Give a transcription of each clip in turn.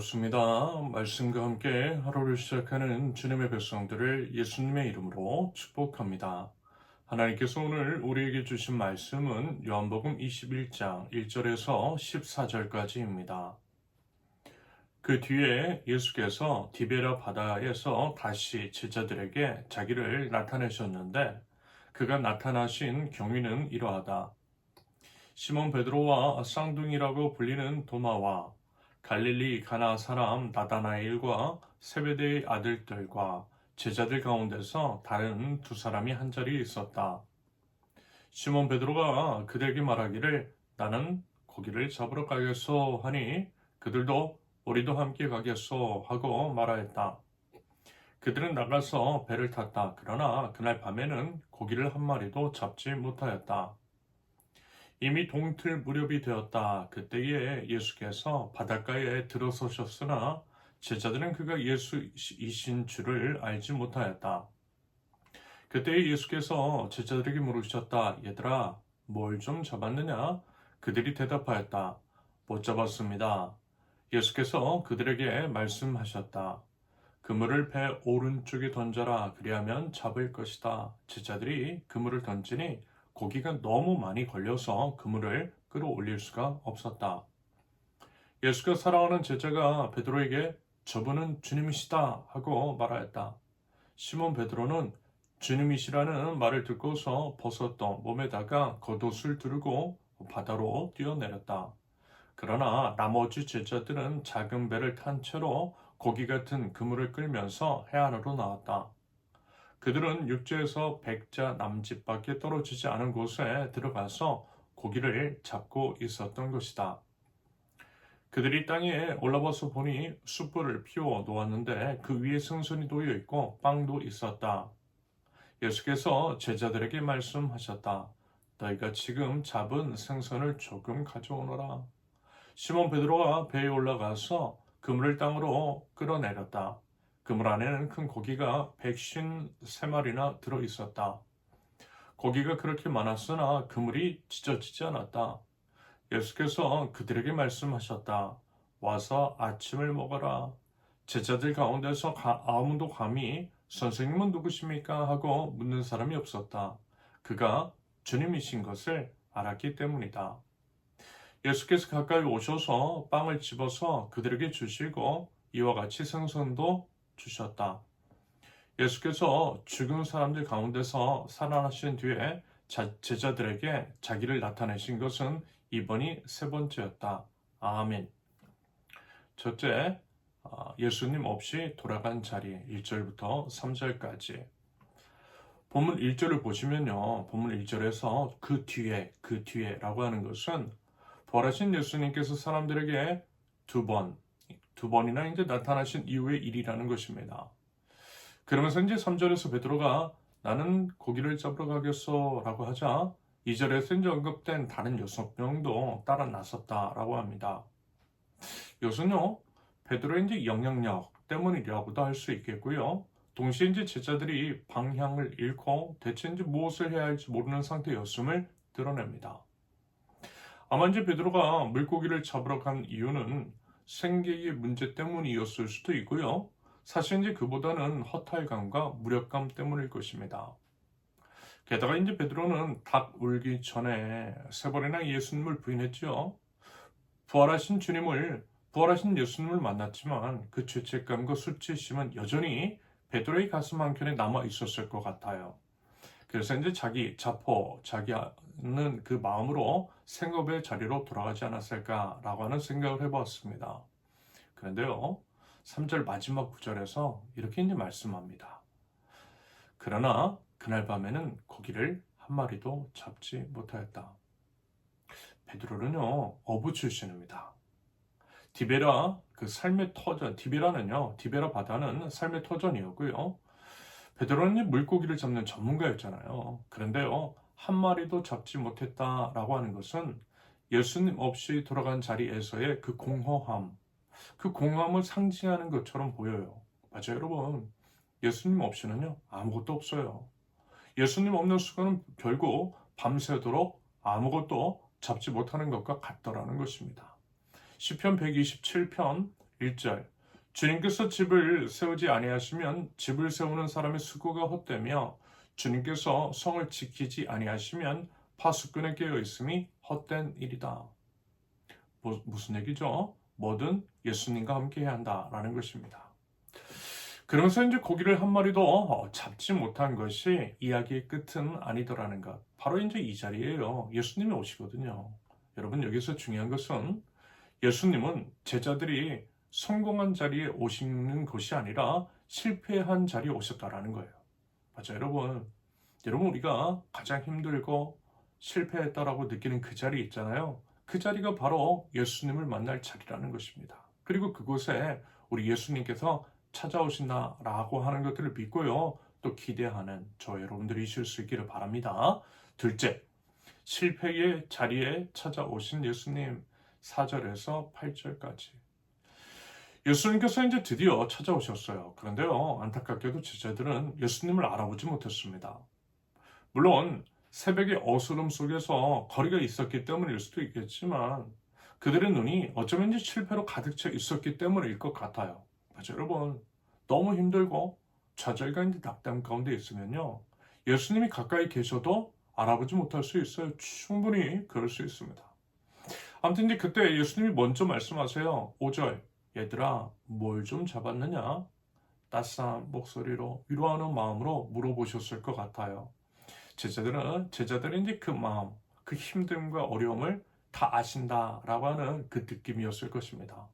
반갑습니다. 말씀과 함께 하루를 시작하는 주님의 백성들을 예수님의 이름으로 축복합니다. 하나님께서 오늘 우리에게 주신 말씀은 요한복음 21장 1절에서 14절까지입니다. 그 뒤에 예수께서 디베라 바다에서 다시 제자들에게 자기를 나타내셨는데 그가 나타나신 경위는 이러하다. 시몬 베드로와 쌍둥이라고 불리는 도마와 갈릴리 가나 사람 나다나엘과 세베대의 아들들과 제자들 가운데서 다른 두 사람이 한자리에 있었다. 시몬 베드로가 그들에게 말하기를 나는 고기를 잡으러 가겠소 하니 그들도 우리도 함께 가겠소 하고 말하였다. 그들은 나가서 배를 탔다. 그러나 그날 밤에는 고기를 한 마리도 잡지 못하였다. 이미 동틀 무렵이 되었다. 그때에 예수께서 바닷가에 들어서셨으나 제자들은 그가 예수이신 줄을 알지 못하였다. 그때에 예수께서 제자들에게 물으셨다. 얘들아, 뭘 좀 잡았느냐? 그들이 대답하였다. 못 잡았습니다. 예수께서 그들에게 말씀하셨다. 그물을 배 오른쪽에 던져라. 그리하면 잡을 것이다. 제자들이 그물을 던지니 고기가 너무 많이 걸려서 그물을 끌어올릴 수가 없었다. 예수가 사랑하는 제자가 베드로에게 저분은 주님이시다 하고 말하였다. 시몬 베드로는 주님이시라는 말을 듣고서 벗었던 몸에다가 겉옷을 두르고 바다로 뛰어내렸다. 그러나 나머지 제자들은 작은 배를 탄 채로 고기 같은 그물을 끌면서 해안으로 나왔다. 그들은 육지에서 백자 남짓밖에 떨어지지 않은 곳에 들어가서 고기를 잡고 있었던 것이다. 그들이 땅에 올라와서 보니 숯불을 피워 놓았는데 그 위에 생선이 놓여 있고 빵도 있었다. 예수께서 제자들에게 말씀하셨다. 너희가 지금 잡은 생선을 조금 가져오너라. 시몬 베드로가 배에 올라가서 그물을 땅으로 끌어내렸다. 그물 안에는 큰 고기가 153마리나 들어 있었다. 고기가 그렇게 많았으나 그물이 찢어지지 않았다. 예수께서 그들에게 말씀하셨다. 와서 아침을 먹어라. 제자들 가운데서 아무도 감히 선생님은 누구십니까? 하고 묻는 사람이 없었다. 그가 주님이신 것을 알았기 때문이다. 예수께서 가까이 오셔서 빵을 집어서 그들에게 주시고 이와 같이 생선도 주셨다. 예수께서 죽은 사람들 가운데서 살아나신 뒤에 제자들에게 자기를 나타내신 것은 이번이 세 번째였다. 아멘. 첫째, 예수님 없이 돌아간 자리 1절부터 3절까지. 본문 1절을 보시면요. 본문 1절에서 그 뒤에라고 하는 것은 부활하신 예수님께서 사람들에게 두 번이나 이제 나타나신 이후의 일이라는 것입니다. 그러면서 이제 3절에서 베드로가 나는 고기를 잡으러 가겠소 라고 하자 2절에서 이제 언급된 다른 6명도 따라 나섰다라고 합니다. 이것은요, 베드로의 이제 영향력 때문이라고도 할 수 있겠고요. 동시에 이제 제자들이 방향을 잃고 대체 이제 무엇을 해야 할지 모르는 상태였음을 드러냅니다. 아마 이제 베드로가 물고기를 잡으러 간 이유는 생계의 문제 때문이었을 수도 있고요. 사실 이제 그보다는 허탈감과 무력감 때문일 것입니다. 게다가 이제 베드로는 닭 울기 전에 세 번이나 예수님을 부인했죠. 부활하신 예수님을 만났지만 그 죄책감과 수치심은 여전히 베드로의 가슴 한켠에 남아 있었을 것 같아요. 그래서 이제 자기는 그 마음으로 생업의 자리로 돌아가지 않았을까라고 하는 생각을 해보았습니다. 그런데요, 3절 마지막 구절에서 이렇게 이제 말씀합니다. 그러나 그날 밤에는 고기를 한 마리도 잡지 못하였다. 베드로는요, 어부 출신입니다. 디베라 삶의 터전, 디베라 바다는 삶의 터전이었고요. 베드로는 물고기를 잡는 전문가였잖아요. 그런데요, 한 마리도 잡지 못했다라고 하는 것은 예수님 없이 돌아간 자리에서의 그 공허함을 상징하는 것처럼 보여요. 맞아요, 여러분. 예수님 없이는요, 아무것도 없어요. 예수님 없는 순간은 결국 밤새도록 아무것도 잡지 못하는 것과 같더라는 것입니다. 시편 127편 1절 주님께서 집을 세우지 아니하시면 집을 세우는 사람의 수고가 헛되며 주님께서 성을 지키지 아니하시면 파수꾼에 깨어 있음이 헛된 일이다. 무슨 얘기죠? 뭐든 예수님과 함께 해야 한다라는 것입니다. 그러면서 이제 고기를 한 마리도 잡지 못한 것이 이야기의 끝은 아니더라는 것. 바로 이제 이 자리예요. 예수님이 오시거든요. 여러분 여기서 중요한 것은 예수님은 제자들이 성공한 자리에 오시는 것이 아니라 실패한 자리에 오셨다라는 거예요. 맞아요, 여러분. 여러분 우리가 가장 힘들고 실패했다라고 느끼는 그 자리 있잖아요. 그 자리가 바로 예수님을 만날 자리라는 것입니다. 그리고 그곳에 우리 예수님께서 찾아오신다라고 하는 것들을 믿고요. 또 기대하는 저 여러분들이 수 있기를 바랍니다. 둘째, 실패의 자리에 찾아오신 예수님 4절에서 8절까지. 예수님께서 이제 드디어 찾아오셨어요. 그런데요, 안타깝게도 제자들은 예수님을 알아보지 못했습니다. 물론 새벽의 어스름 속에서 거리가 있었기 때문일 수도 있겠지만 그들의 눈이 어쩌면 이제 실패로 가득 차 있었기 때문일 것 같아요. 맞아요, 여러분. 너무 힘들고 좌절과 이제 낙담 가운데 있으면요, 예수님이 가까이 계셔도 알아보지 못할 수 있어요. 충분히 그럴 수 있습니다. 아무튼 이제 그때 예수님이 먼저 말씀하세요. 5절, 얘들아 뭘 좀 잡았느냐? 따스한 목소리로 위로하는 마음으로 물어보셨을 것 같아요. 제자들은 이제 그 마음, 그 힘듦과 어려움을 다 아신다라고 하는 그 느낌이었을 것입니다.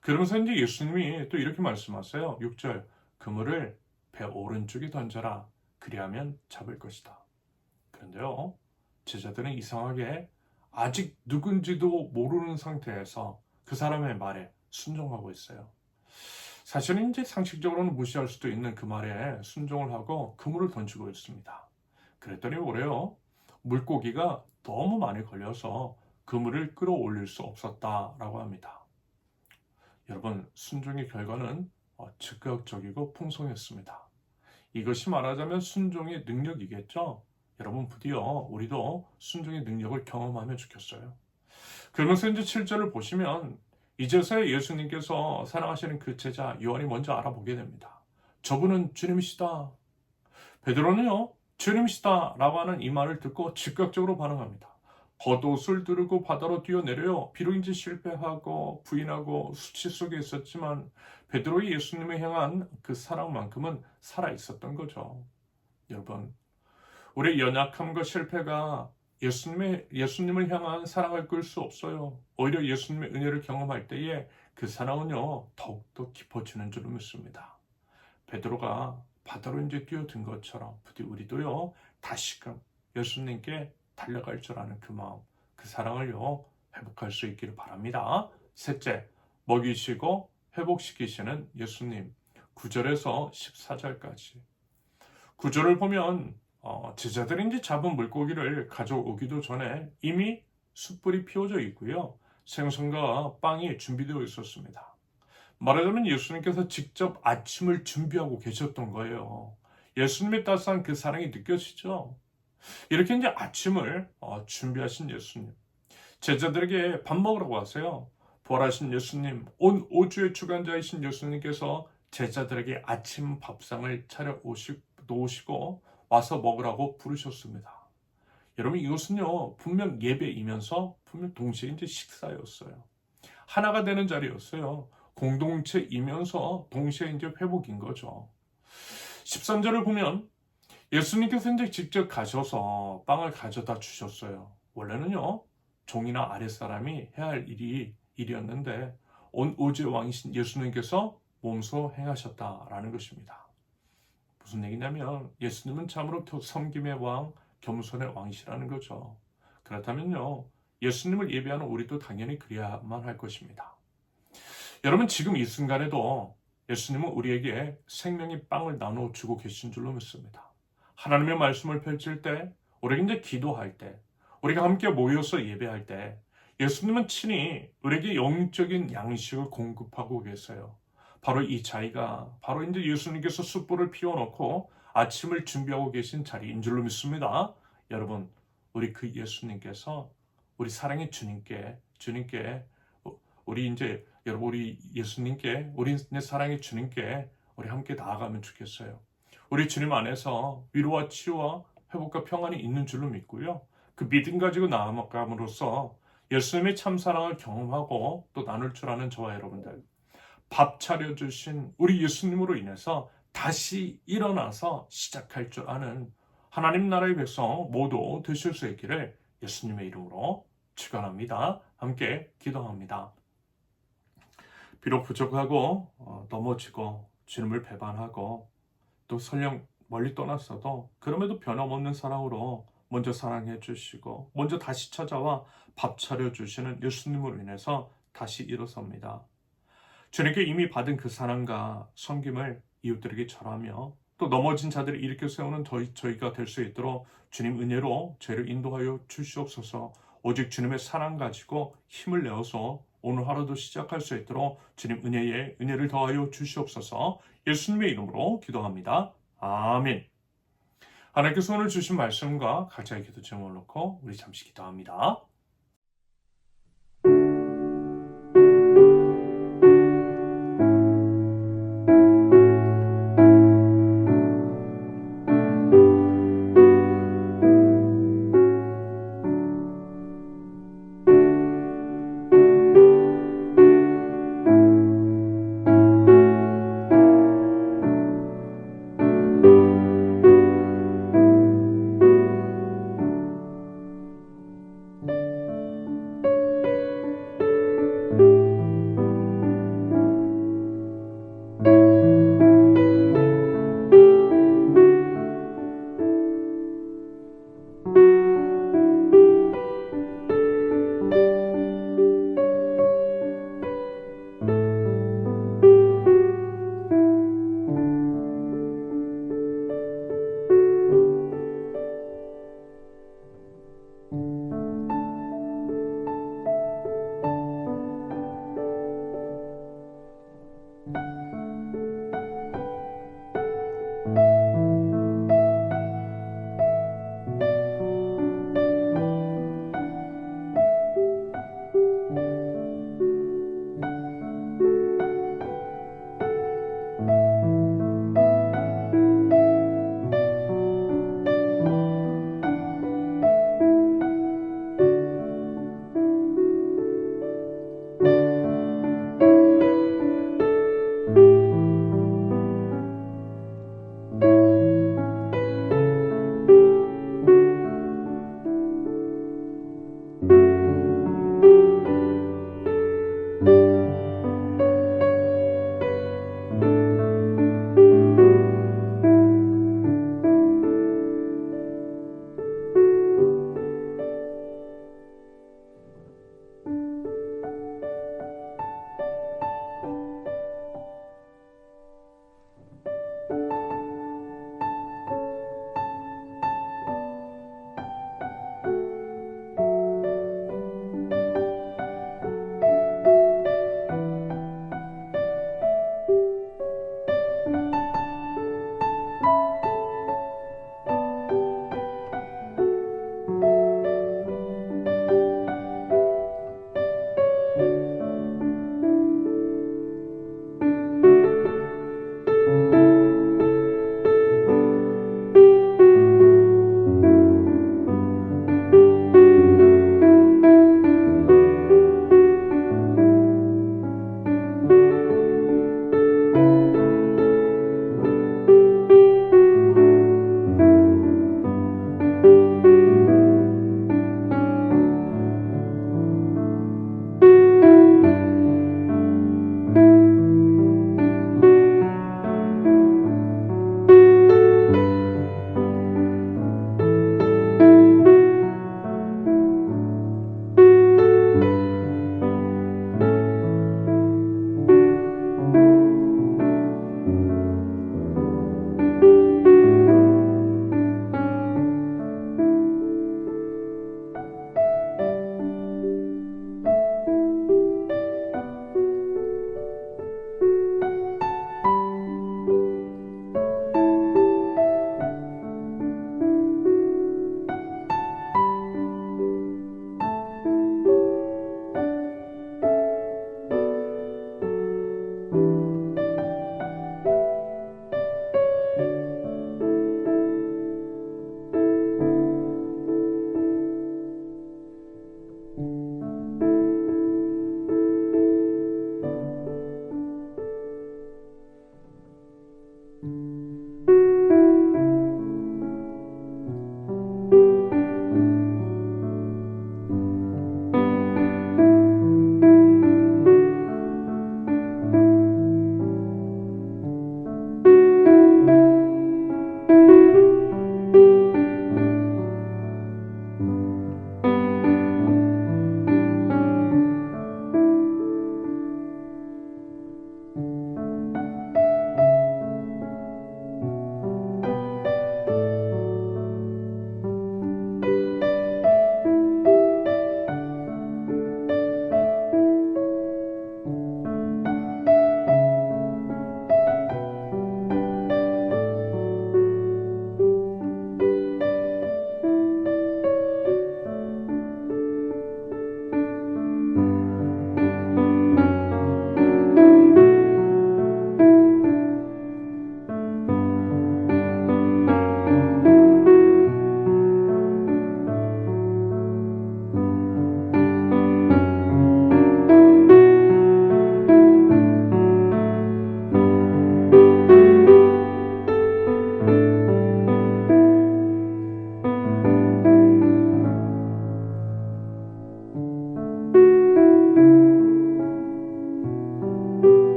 그러면서 이제 예수님이 또 이렇게 말씀하세요. 6절, 그물을 배 오른쪽에 던져라. 그리하면 잡을 것이다. 그런데요, 제자들은 이상하게 아직 누군지도 모르는 상태에서 그 사람의 말에 순종하고 있어요. 사실은 이제 상식적으로는 무시할 수도 있는 그 말에 순종을 하고 그물을 던지고 있습니다. 그랬더니 뭐래요? 물고기가 너무 많이 걸려서 그물을 끌어올릴 수 없었다라고 합니다. 여러분, 순종의 결과는 즉각적이고 풍성했습니다. 이것이 말하자면 순종의 능력이겠죠? 여러분, 부디어 우리도 순종의 능력을 경험하면 좋겠어요. 그러면서 이제 7절을 보시면 이제서야 예수님께서 사랑하시는 그 제자 요한이 먼저 알아보게 됩니다. 저분은 주님이시다. 베드로는요, 주님이시다 라고 하는 이 말을 듣고 즉각적으로 반응합니다. 겉옷을 두르고 바다로 뛰어내려요. 비록 이제 실패하고 부인하고 수치 속에 있었지만 베드로의 예수님을 향한 그 사랑만큼은 살아있었던 거죠. 여러분, 우리의 연약함과 실패가 예수님을 향한 사랑을 끌 수 없어요. 오히려 예수님의 은혜를 경험할 때에 그 사랑은요, 더욱더 깊어지는 줄 믿습니다. 베드로가 바다로 이제 뛰어든 것처럼 부디 우리도요, 다시금 예수님께 달려갈 줄 아는 그 마음, 그 사랑을요, 회복할 수 있기를 바랍니다. 셋째, 먹이시고 회복시키시는 예수님. 9절에서 14절까지. 9절을 보면 제자들이 이제 잡은 물고기를 가져오기도 전에 이미 숯불이 피워져 있고요. 생선과 빵이 준비되어 있었습니다. 말하자면 예수님께서 직접 아침을 준비하고 계셨던 거예요. 예수님의 따스한 그 사랑이 느껴지죠? 이렇게 이제 아침을 준비하신 예수님. 제자들에게 밥 먹으라고 하세요. 부활하신 예수님, 온 우주의 주관자이신 예수님께서 제자들에게 아침 밥상을 차려 놓으시고 와서 먹으라고 부르셨습니다. 여러분, 이것은요, 분명 예배이면서 분명 동시에 이제 식사였어요. 하나가 되는 자리였어요. 공동체이면서 동시에 이제 회복인 거죠. 13절을 보면 예수님께서 이제 직접 가셔서 빵을 가져다 주셨어요. 원래는요, 종이나 아랫사람이 해야 할 일이었는데 온 우주의 왕이신 예수님께서 몸소 행하셨다라는 것입니다. 무슨 얘기냐면 예수님은 참으로 섬김의 왕, 겸손의 왕이시라는 거죠. 그렇다면요, 예수님을 예배하는 우리도 당연히 그래야만 할 것입니다. 여러분, 지금 이 순간에도 예수님은 우리에게 생명의 빵을 나눠 주고 계신 줄로 믿습니다. 하나님의 말씀을 펼칠 때, 우리가 이제 기도할 때, 우리가 함께 모여서 예배할 때 예수님은 친히 우리에게 영적인 양식을 공급하고 계세요. 바로 이 자리가 바로 이제 예수님께서 숯불을 피워놓고 아침을 준비하고 계신 자리인 줄로 믿습니다. 여러분, 우리 그 예수님께서 우리 사랑의 주님께 우리 이제 여러분 우리 예수님께, 우리 내 사랑의 주님께 우리 함께 나아가면 좋겠어요. 우리 주님 안에서 위로와 치유와 회복과 평안이 있는 줄로 믿고요. 그 믿음 가지고 나아감으로써 예수님의 참 사랑을 경험하고 또 나눌 줄 아는 저와 여러분들, 밥 차려주신 우리 예수님으로 인해서 다시 일어나서 시작할 줄 아는 하나님 나라의 백성 모두 되실 수 있기를 예수님의 이름으로 축원합니다. 함께 기도합니다. 비록 부족하고 넘어지고 주님을 배반하고 또 설령 멀리 떠났어도 그럼에도 변함없는 사랑으로 먼저 사랑해 주시고 먼저 다시 찾아와 밥 차려주시는 예수님으로 인해서 다시 일어섭니다. 주님께 이미 받은 그 사랑과 섬김을 이웃들에게 전하며 또 넘어진 자들을 일으켜 세우는 저희가 될 수 있도록 주님 은혜로 저희를 인도하여 주시옵소서. 오직 주님의 사랑 가지고 힘을 내어서 오늘 하루도 시작할 수 있도록 주님 은혜를 더하여 주시옵소서. 예수님의 이름으로 기도합니다. 아멘. 하나님께서 오늘 주신 말씀과 각자의 기도 제목을 놓고 우리 잠시 기도합니다.